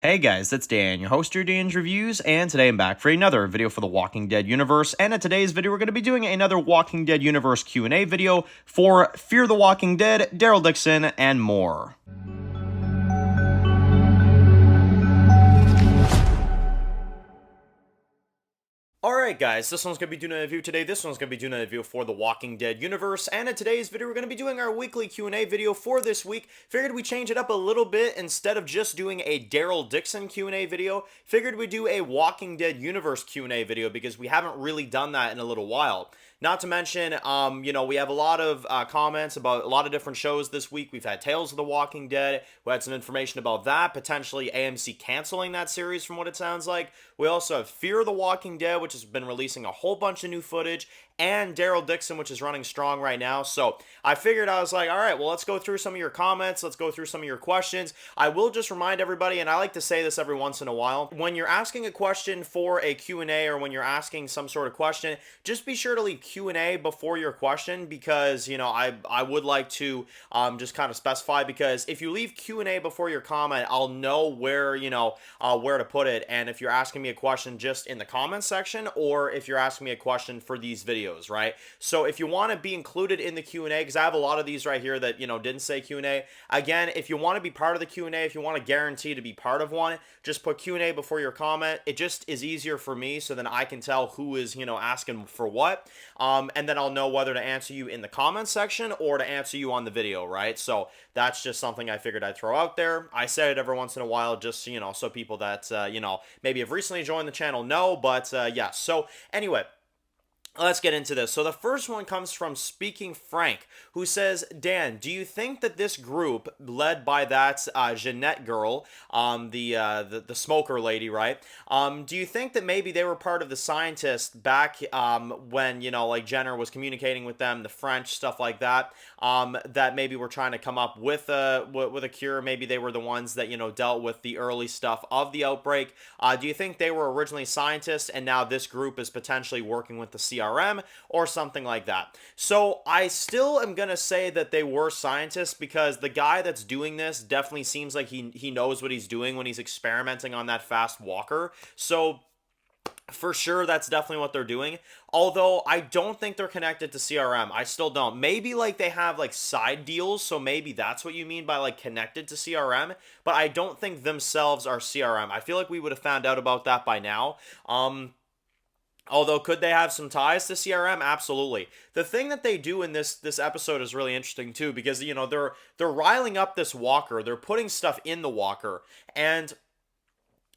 Hey guys, it's Dan, your host of your Dan's Reviews, and today I'm back for another video for the Walking Dead universe, and in today's video we're going to be doing another Walking Dead universe Q&A video for Fear the Walking Dead, Daryl Dixon, and more. Alright guys, this one's going to be doing a review today, this one's going to be doing a review for the Walking Dead universe, and in today's video we're going to be doing our weekly Q&A video for this week. Figured we'd change it up a little bit. Instead of just doing a Daryl Dixon Q&A video, figured we'd do a Walking Dead universe Q&A video because we haven't really done that in a little while. Not to mention, we have a lot of comments about a lot of different shows this week. We've had Tales of the Walking Dead. We had some information about that, potentially AMC canceling that series from what it sounds like. We also have Fear the Walking Dead, which has been releasing a whole bunch of new footage, and Daryl Dixon, which is running strong right now. So I figured, I was like, all right, well, let's go through some of your comments. Let's go through some of your questions. I will just remind everybody, and I like to say this every once in a while, when you're asking a question for a Q&A or when you're asking some sort of question, just be sure to leave Q&A before your question because, I would like to just kind of specify, because if you leave Q&A before your comment, I'll know where, where to put it. And if you're asking me a question just in the comments section, or if you're asking me a question for these videos, right? So if you want to be included in the Q&A, because I have a lot of these right here that, didn't say Q&A. Again, if you want to be part of the Q&A, if you want to guarantee to be part of one, just put Q&A before your comment. It just is easier for me, so then I can tell who is, asking for what. And then I'll know whether to answer you in the comments section or to answer you on the video, right? So that's just something I figured I'd throw out there. I say it every once in a while, just, so people that, maybe have recently joined the channel know, but, yeah. So anyway, let's get into this. So the first one comes from Speaking Frank, who says, Dan, do you think that this group, led by that Jeanette girl, the smoker lady, right? Do you think that maybe they were part of the scientists back when, like Jenner was communicating with them, the French, stuff like that, that maybe were trying to come up with a cure? Maybe they were the ones that, dealt with the early stuff of the outbreak. Do you think they were originally scientists and now this group is potentially working with the CRM or something like that? So I still am going to say that they were scientists, because the guy that's doing this definitely seems like he knows what he's doing when he's experimenting on that fast walker. So for sure, that's definitely what they're doing. Although I don't think they're connected to CRM. I still don't. Maybe like they have like side deals, so maybe that's what you mean by like connected to CRM. But I don't think themselves are CRM. I feel like we would have found out about that by now. Although, could they have some ties to CRM? Absolutely. The thing that they do in this episode is really interesting too, because they're riling up this walker. They're putting stuff in the walker, and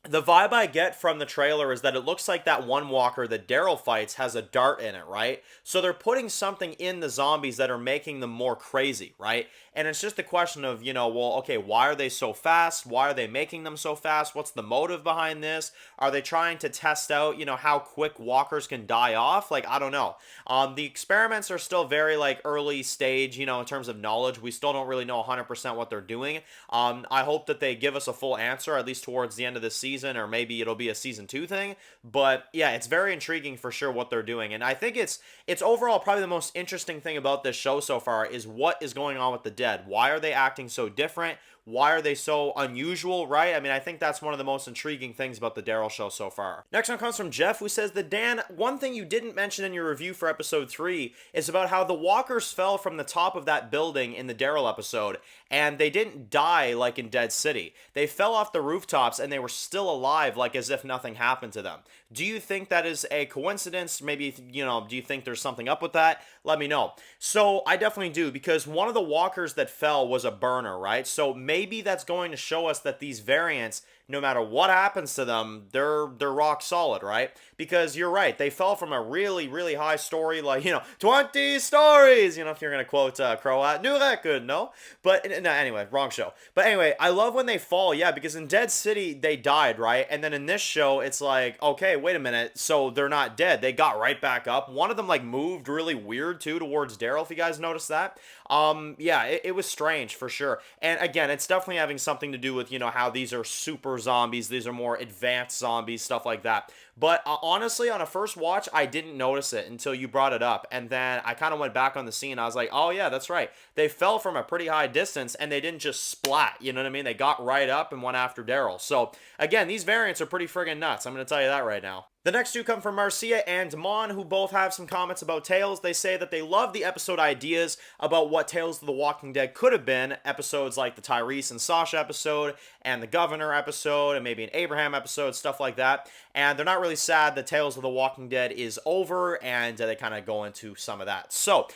the vibe I get from the trailer is that it looks like that one walker that Daryl fights has a dart in it, right? So they're putting something in the zombies that are making them more crazy, right? And it's just a question of, well, okay, why are they so fast? Why are they making them so fast? What's the motive behind this? Are they trying to test out, how quick walkers can die off? Like, I don't know. The experiments are still very, like, early stage, in terms of knowledge. We still don't really know 100% what they're doing. I hope that they give us a full answer, at least towards the end of the season, or maybe it'll be a season 2 thing. But yeah, it's very intriguing for sure what they're doing. And I think it's overall probably the most interesting thing about this show so far is what is going on with the dead. Why are they acting so different? Why are they so unusual, right? I mean, I think that's one of the most intriguing things about the Daryl show so far. Next one comes from Jeff, who says that, Dan, one thing you didn't mention in your review for episode 3 is about how the walkers fell from the top of that building in the Daryl episode, and they didn't die like in Dead City. They fell off the rooftops and they were still alive, like as if nothing happened to them. Do you think that is a coincidence? Maybe, do you think there's something up with that? Let me know. So I definitely do, because one of the walkers that fell was a burner, right? So maybe that's going to show us that these variants, no matter what happens to them, they're rock solid, right? Because you're right, they fell from a really, really high story, like, 20 stories, if you're going to quote Croat, new record, no? But, no, anyway, wrong show. But anyway, I love when they fall, yeah, because in Dead City, they died, right? And then in this show, it's like, okay, wait a minute, so they're not dead. They got right back up. One of them, like, moved really weird, too, towards Daryl, if you guys noticed that. Yeah, it was strange, for sure. And again, it's definitely having something to do with, how these are super zombies, these are more advanced zombies, stuff like that. But honestly, on a first watch, I didn't notice it until you brought it up. And then I kind of went back on the scene. I was like, oh, yeah, that's right. They fell from a pretty high distance and they didn't just splat. You know what I mean? They got right up and went after Daryl. So, again, these variants are pretty friggin' nuts. I'm going to tell you that right now. The next two come from Marcia and Mon, who both have some comments about Tales. They say that they love the episode ideas about what Tales of the Walking Dead could have been. Episodes like the Tyrese and Sasha episode, and the Governor episode, and maybe an Abraham episode, stuff like that. And they're not really sad that Tales of the Walking Dead is over, and they kind of go into some of that. So,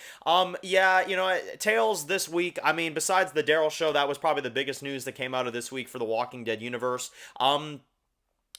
yeah, you know, Tales this week, I mean, besides the Daryl show, that was probably the biggest news that came out of this week for the Walking Dead universe.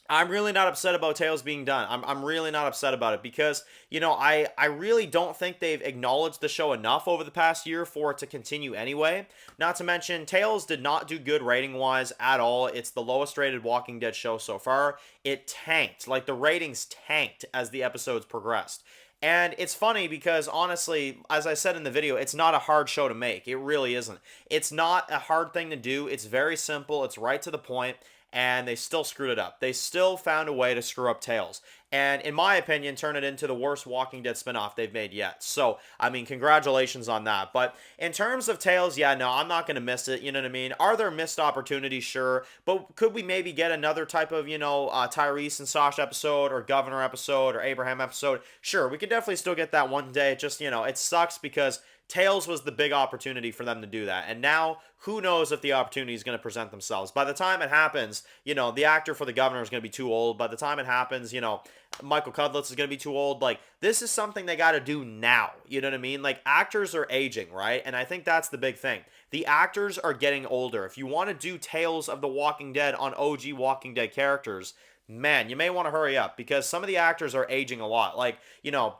I'm really not upset about Tales being done. I'm really not upset about it because, you know, I really don't think they've acknowledged the show enough over the past year for it to continue anyway. Not to mention, Tales did not do good rating-wise at all. It's the lowest rated Walking Dead show so far. It tanked. Like, the ratings tanked as the episodes progressed. And it's funny because, honestly, as I said in the video, it's not a hard show to make. It really isn't. It's not a hard thing to do. It's very simple. It's right to the point. And they still screwed it up. They still found a way to screw up Tales. And in my opinion, turn it into the worst Walking Dead spinoff they've made yet. So, I mean, congratulations on that. But in terms of Tales, yeah, no, I'm not going to miss it. You know what I mean? Are there missed opportunities? Sure. But could we maybe get another type of, you know, Tyrese and Sasha episode or Governor episode or Abraham episode? Sure, we could definitely still get that one day. Just, you know, it sucks because Tales was the big opportunity for them to do that. And now, who knows if the opportunity is going to present themselves. By the time it happens, you know, the actor for the Governor is going to be too old. By the time it happens, you know, Michael Cudlitz is going to be too old. Like, this is something they got to do now. You know what I mean? Like, actors are aging, right? And I think that's the big thing. The actors are getting older. If you want to do Tales of the Walking Dead on OG Walking Dead characters, man, you may want to hurry up because some of the actors are aging a lot. Like, you know,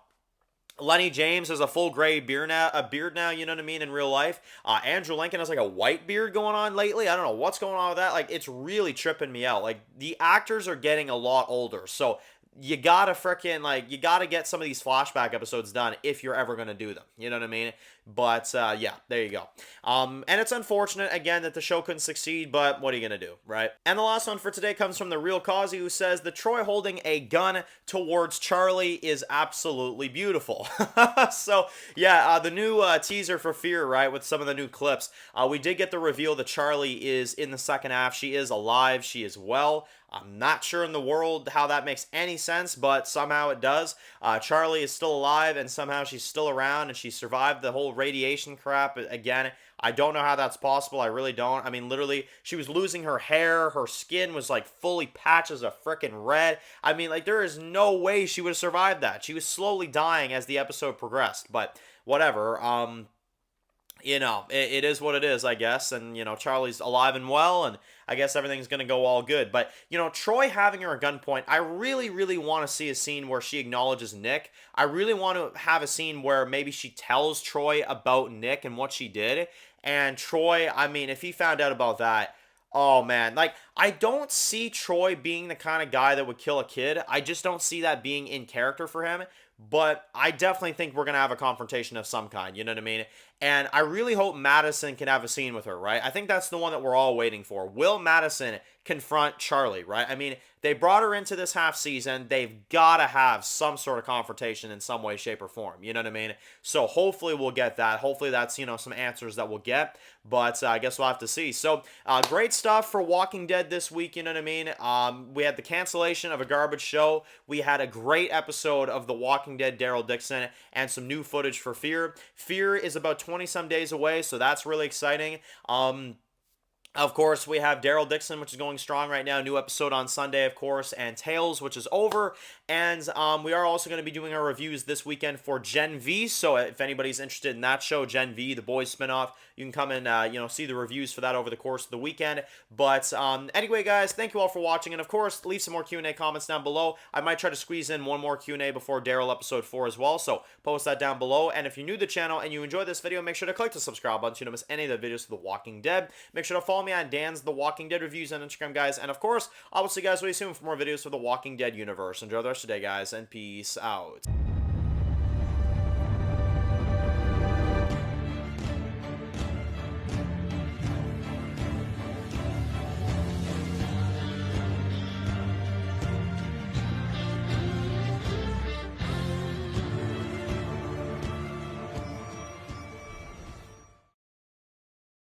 Lenny James has a full gray beard now, you know what I mean, in real life. Andrew Lincoln has like a white beard going on lately. I don't know what's going on with that. Like, it's really tripping me out. Like, the actors are getting a lot older. So, you gotta you gotta get some of these flashback episodes done if you're ever gonna do them. You know what I mean? But, yeah, there you go. And it's unfortunate, again, that the show couldn't succeed, but what are you gonna do, right? And the last one for today comes from The Real Causey, who says, the Troy holding a gun towards Charlie is absolutely beautiful. So, yeah, the new teaser for Fear, right, with some of the new clips, we did get the reveal that Charlie is in the second half. She is alive. She is well. I'm not sure in the world how that makes any sense, but somehow it does. Charlie is still alive, and somehow she's still around, and she survived the whole radiation crap. Again, I don't know how that's possible. I really don't. I mean, literally, she was losing her hair. Her skin was, like, fully patches of frickin' red. I mean, like, there is no way she would have survived that. She was slowly dying as the episode progressed, but whatever. You know, it is what it is, I guess. And, you know, Charlie's alive and well, and I guess everything's going to go all good. But, you know, Troy having her at gunpoint, I really, really want to see a scene where she acknowledges Nick. I really want to have a scene where maybe she tells Troy about Nick and what she did. And Troy, I mean, if he found out about that, oh, man. Like, I don't see Troy being the kind of guy that would kill a kid. I just don't see that being in character for him. But I definitely think we're going to have a confrontation of some kind, you know what I mean? And I really hope Madison can have a scene with her, right? I think that's the one that we're all waiting for. Will Madison confront Charlie, right? I mean, they brought her into this half season. They've got to have some sort of confrontation in some way, shape, or form. You know what I mean? So hopefully we'll get that. Hopefully that's, you know, some answers that we'll get. But I guess we'll have to see. So great stuff for Walking Dead this week, you know what I mean? We had the cancellation of a garbage show. We had a great episode of The Walking Dead, Daryl Dixon, and some new footage for Fear. Fear is about 20-some days away, so that's really exciting. Of course, we have Daryl Dixon, which is going strong right now. New episode on Sunday, of course, and Tales, which is over. And we are also going to be doing our reviews this weekend for Gen V. So if anybody's interested in that show, Gen V, the boys spinoff, you can come and you know, see the reviews for that over the course of the weekend. But anyway, guys, thank you all for watching. And of course, leave some more Q&A comments down below. I might try to squeeze in one more Q&A before Daryl episode 4 as well. So post that down below. And if you're new to the channel and you enjoyed this video, make sure to click the subscribe button so you don't miss any of the videos of The Walking Dead. Make sure to follow me on Dan's The Walking Dead reviews on Instagram, guys. And of course, I will see you guys really soon for more videos for The Walking Dead universe. Enjoy the rest of the day, guys, and peace out.